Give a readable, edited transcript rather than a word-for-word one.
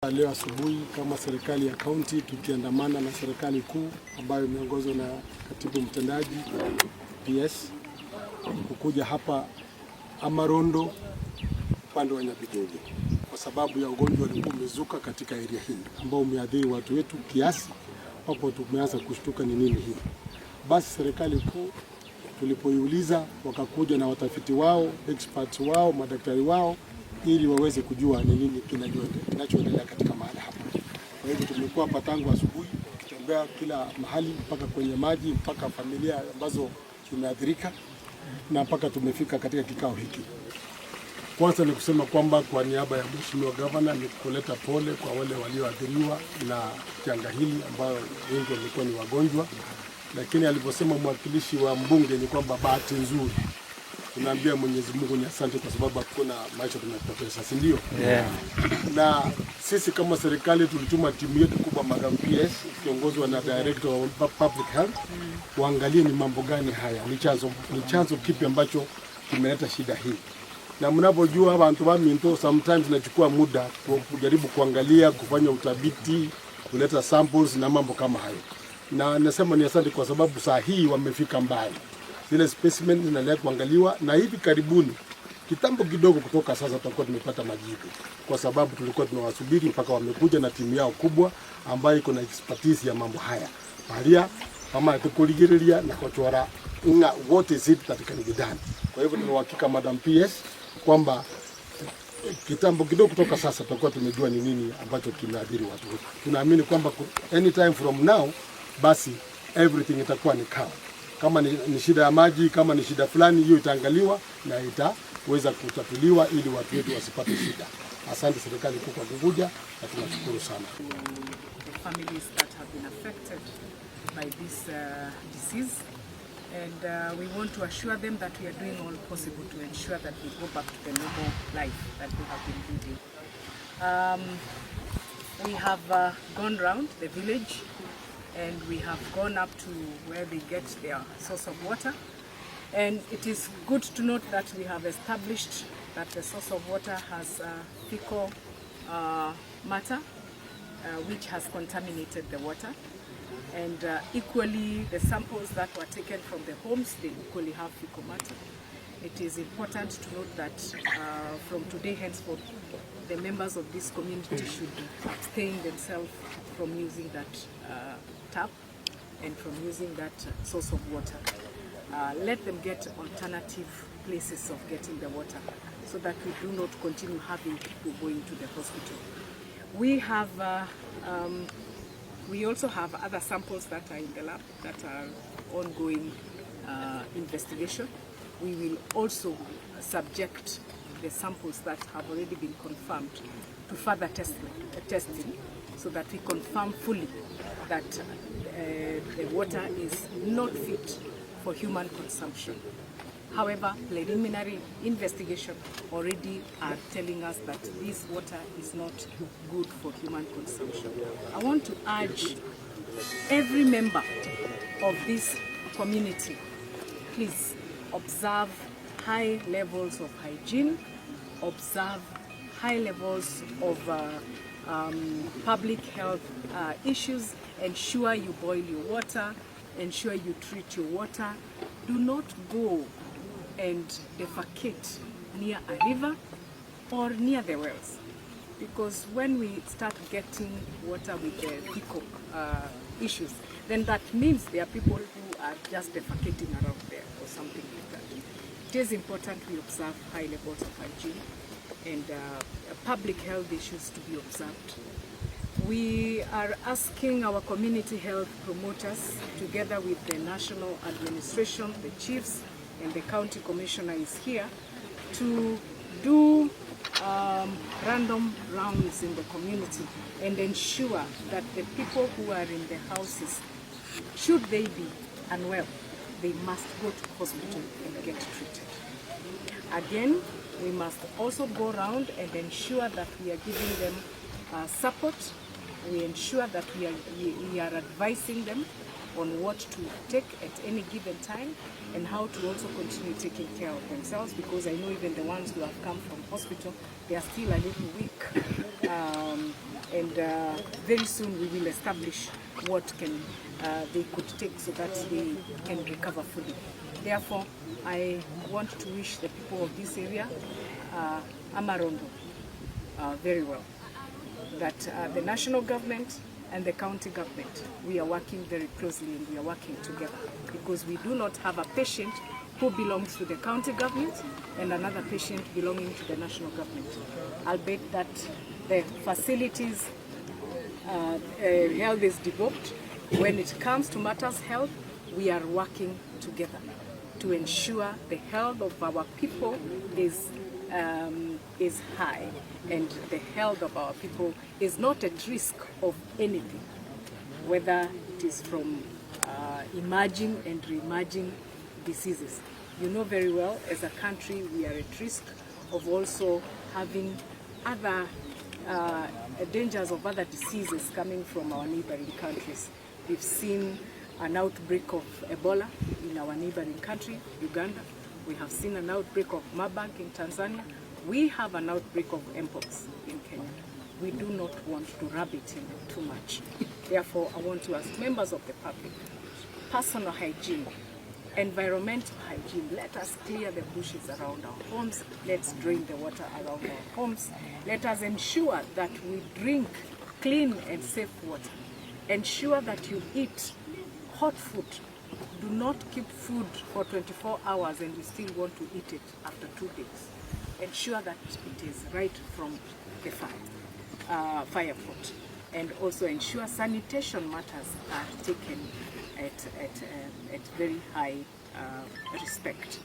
Leo asubuhi kama serikali ya kaunti tukiandamana na serikali kuu ambayo imeongozwa na katibu mtendaji PS kukuja hapa Amarondo upande wa Nyabigogo kwa sababu ya ugonjwa uliokuwa umezuka katika area hii ambao umeathiri watu wetu kiasi hapo tumeanza kushtuka ni nini hii. Basi serikali kuu tulipoiuliza wakakuja na watafiti wao, experts wao, madaktari wao ili waweze kujua ni nini kinachoendelea katika mahali hapa. Kwa hivyo tumekuwa hapa tangu asubuhi tukitembea kila mahali mpaka kwenye maji mpaka familia ambazo zimeathirika na mpaka tumefika katika kikao hiki. Kwanza ni kusema kwamba kwa niaba ya Mheshimiwa Gavana ni kuleta pole kwa wale walioathiriwa na janga hili ambao wengi walikuwa ni wagonjwa, lakini aliposema mwakilishi wa mbunge ni kwamba bahati nzuri tunaambia Mwenyezi Mungu ni asante kwa sababu hakuna maisha tunapoteza, si ndio? Yeah. Na sisi kama serikali tulituma timu yetu kubwa Madam PS ikiongozwa na Director of Public Health kuangalia ni mambo gani haya, ni chanzo kipi ambacho kimeleta shida hii. Na mnapojua abantu baminto sometimes nachukua muda kujaribu kuangalia, kufanya utafiti, kuleta samples na mambo kama hayo. Na nasema ni asante kwa sababu saa hii wamefika mbali. Zile specimen zinaendelea kuangaliwa na hivi karibuni kitambo kidogo kutoka sasa tutakuwa tumepata majibu, kwa sababu tulikuwa tunawasubiri mpaka wamekuja na timu yao kubwa ambayo iko na expertise ya mambo haya paria kama tukuligiria na kuchora nga what is it that can be done. Kwa hivyo tuna uhakika Madam PS kwamba kitambo kidogo kutoka sasa tutakuwa tumejua ni nini ambacho kimeathiri watu wetu. Tunaamini kwamba anytime from now basi everything itakuwa ni calm. Kama ni shida ya maji, kama ni shida fulani, hiyo itaangaliwa na itaweza kutatuliwa ili watu wetu wasipate shida. Asante serikali kwa kukuja na tunashukuru sana. The families that have been affected by this disease, and we want to assure them that we are doing all possible to ensure that we go back to the normal life that we have been living. We have gone round the village and we have gone up to where they get their source of water, and it is good to note that we have established that the source of water has fecal matter which has contaminated the water, and equally the samples that were taken from the homes, they equally have fecal matter. It is important to note that from today henceforth the members of this community should abstain themselves from using that tap and from using that source of water. Let them get alternative places of getting the water so that we do not continue having people going to the hospital. We also have other samples that are in the lab that are ongoing investigation. We will also subject the samples that have already been confirmed to further testing so that we confirm fully that the water is not fit for human consumption. However, preliminary investigation already are telling us that this water is not good for human consumption. I want to urge every member of this community, please observe high levels of hygiene, observe high levels of public health issues, ensure you boil your water, ensure you treat your water. Do not go and defecate near a river or near the wells, because when we start getting water with the fecal issues, then that means there are people who are just defecating around there or something like that. It is important we observe high levels of hygiene and public health issues to be observed. We are asking our community health promoters, together with the national administration, the chiefs, and the county commissioner is here, to do random rounds in the community and ensure that the people who are in the houses, should they be unwell, they must go to hospital and get treated. Again, we must also go around and ensure that we are giving them support. We ensure that we are advising them on what to take at any given time and how to also continue taking care of themselves, because I know even the ones who have come from hospital, they are still a little weak. Very soon we will establish what can they could take so that they can recover fully. Therefore, I want to wish the people of this area, Amarondo, very well. That the national government and the county government, we are working very closely and we are working together, because we do not have a patient who belongs to the county government and another patient belonging to the national government. I'll bet that the facilities health is developed. When it comes to matters health, we are working together to ensure the health of our people is high, and the health of our people is not at risk of anything, whether it is from emerging and re-emerging diseases. You know very well, as a country, we are at risk of also having other dangers of other diseases coming from our neighboring countries. We've seen an outbreak of Ebola in our neighboring country, Uganda. We have seen an outbreak of Marburg in Tanzania. We have an outbreak of Mpox in Kenya. We do not want to rub it in too much. Therefore, I want to ask members of the public, personal hygiene, environmental hygiene. Let us clear the bushes around our homes. Let's drain the water around our homes. Let us ensure that we drink clean and safe water. Ensure that you eat hot food. Do not keep food for 24 hours and you still want to eat it after 2 days. Ensure that it is right from the fire pot. And also ensure sanitation matters are taken at very high respect.